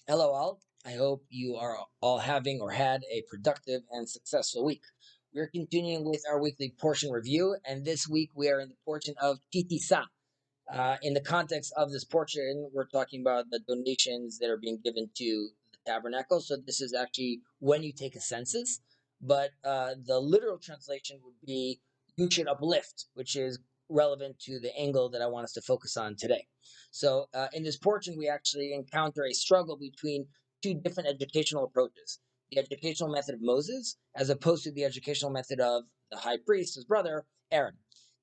Hello, all. I hope you are all having or had a productive and successful week. We're continuing with our weekly portion review, and this week we are in the portion of Titisa. In the context of this portion, we're talking about the donations that are being given to the tabernacle. So this is actually when you take a census, but the literal translation would be you should uplift, which is relevant to the angle that I want us to focus on today. So in this portion, we actually encounter a struggle between two different educational approaches. The educational method of Moses, as opposed to the educational method of the high priest, his brother, Aaron.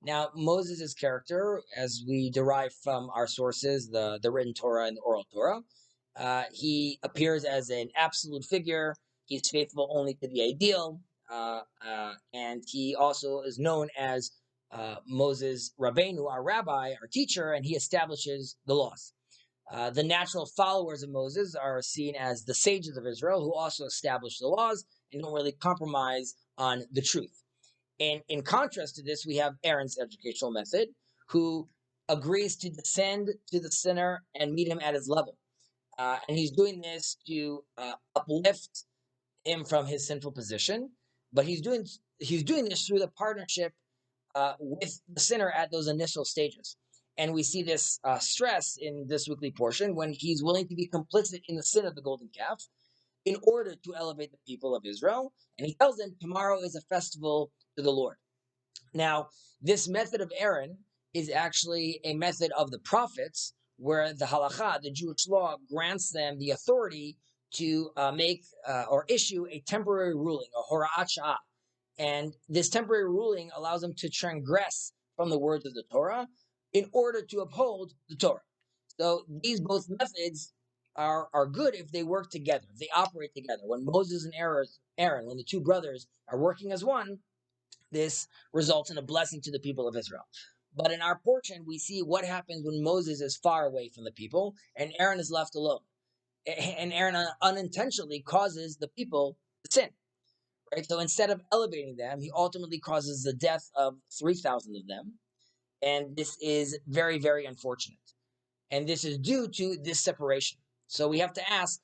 Now, Moses' character, as we derive from our sources, the written Torah and the oral Torah, he appears as an absolute figure. He's faithful only to the ideal, and he also is known as Moses Rabbeinu, our rabbi, our teacher, and he establishes the laws. The natural followers of Moses are seen as the sages of Israel, who also establish the laws and don't really compromise on the truth. And in contrast to this, we have Aaron's educational method, who agrees to descend to the sinner and meet him at his level. And he's doing this to uplift him from his sinful position, but he's doing this through the partnership with the sinner at those initial stages. And we see this stress in this weekly portion when he's willing to be complicit in the sin of the golden calf in order to elevate the people of Israel. And he tells them tomorrow is a festival to the Lord. Now, this method of Aaron is actually a method of the prophets, where the halacha, the Jewish law, grants them the authority to make or issue a temporary ruling, a hora'at sha'ah. And this temporary ruling allows them to transgress from the words of the Torah in order to uphold the Torah. So these both methods are good if they work together, if they operate together. When Moses and Aaron, when the two brothers are working as one, this results in a blessing to the people of Israel. But in our portion, we see what happens when Moses is far away from the people and Aaron is left alone. And Aaron unintentionally causes the people to sin. Right? So instead of elevating them, he ultimately causes the death of 3,000 of them. And this is very, very unfortunate. And this is due to this separation. So we have to ask,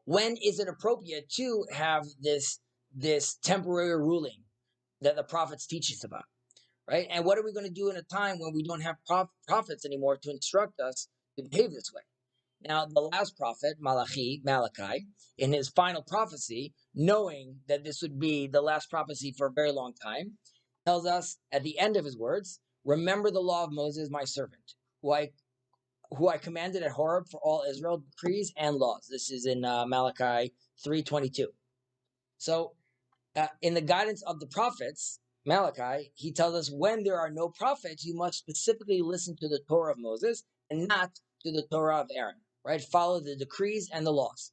when is it appropriate to have this temporary ruling that the prophets teach us about? Right? And what are we going to do in a time when we don't have prophets anymore to instruct us to behave this way? Now, the last prophet, Malachi, in his final prophecy, knowing that this would be the last prophecy for a very long time, tells us at the end of his words, remember the law of Moses, my servant, who I commanded at Horeb for all Israel, decrees and laws. This is in Malachi 3:22. So in the guidance of the prophets, Malachi, he tells us when there are no prophets, you must specifically listen to the Torah of Moses and not to the Torah of Aaron, right? Follow the decrees and the laws.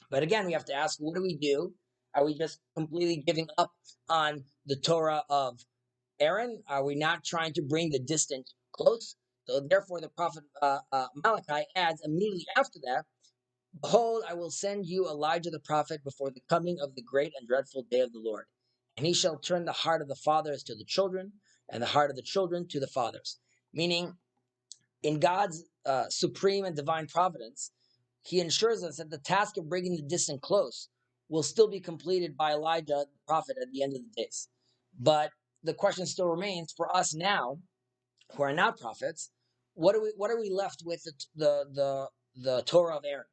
But again, we have to ask, what do we do? Are we just completely giving up on the Torah of Aaron? Are we not trying to bring the distant close? So therefore, the prophet Malachi adds immediately after that, behold, I will send you Elijah the prophet before the coming of the great and dreadful day of the Lord. And he shall turn the heart of the fathers to the children, and the heart of the children to the fathers. Meaning, in God's supreme and divine providence, he ensures us that the task of bringing the distant close will still be completed by Elijah the prophet at the end of the days. But the question still remains for us now, who are not prophets, what are we left with the Torah of Aaron?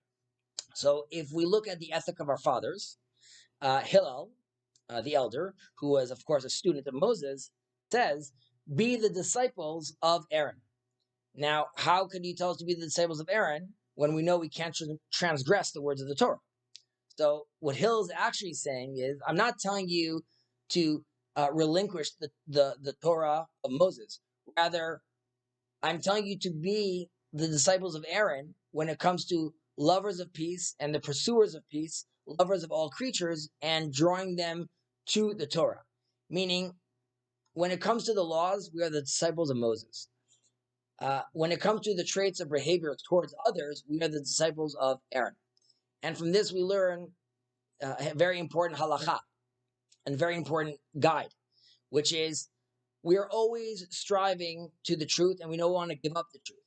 So if we look at the ethic of our fathers, Hillel, the elder, who was, of course, a student of Moses, says, be the disciples of Aaron. Now, how could you tell us to be the disciples of Aaron when we know we can't transgress the words of the Torah? So what Hillel is actually saying is, I'm not telling you to relinquish the Torah of Moses. Rather, I'm telling you to be the disciples of Aaron when it comes to lovers of peace and the pursuers of peace, lovers of all creatures, and drawing them to the Torah. Meaning, when it comes to the laws, we are the disciples of Moses. When it comes to the traits of behavior towards others, we are the disciples of Aaron. And from this, we learn a very important halakha and very important guide, which is we are always striving to the truth and we don't want to give up the truth.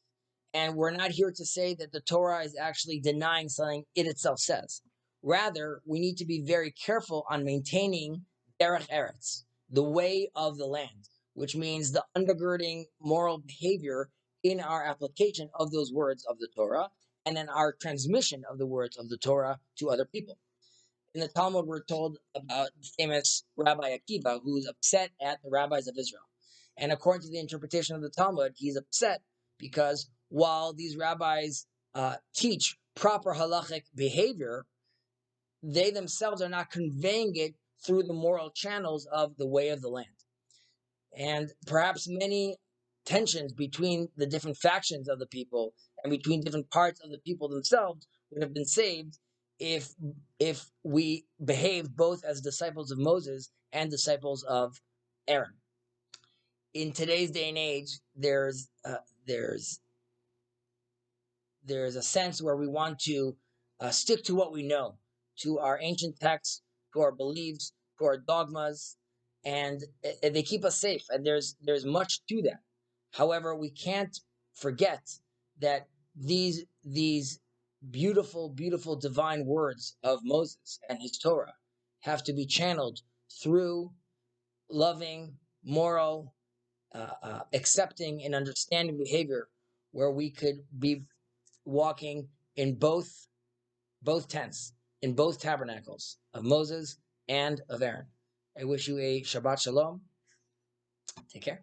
And we're not here to say that the Torah is actually denying something it itself says. Rather, we need to be very careful on maintaining derech eretz, the way of the land, which means the undergirding moral behavior in our application of those words of the Torah and in our transmission of the words of the Torah to other people. In the Talmud, we're told about the famous Rabbi Akiva, who's upset at the rabbis of Israel. And according to the interpretation of the Talmud, he's upset because while these rabbis teach proper halachic behavior, they themselves are not conveying it through the moral channels of the way of the land. And perhaps many tensions between the different factions of the people and between different parts of the people themselves would have been saved if we behaved both as disciples of Moses and disciples of Aaron. In today's day and age, there's a sense where we want to stick to what we know, to our ancient texts, to our beliefs, to our dogmas, and they keep us safe. And there's much to that. However, we can't forget that these beautiful, beautiful divine words of Moses and his Torah have to be channeled through loving, moral, accepting, and understanding behavior, where we could be walking in both tents, in both tabernacles of Moses and of Aaron. I wish you a Shabbat Shalom. Take care.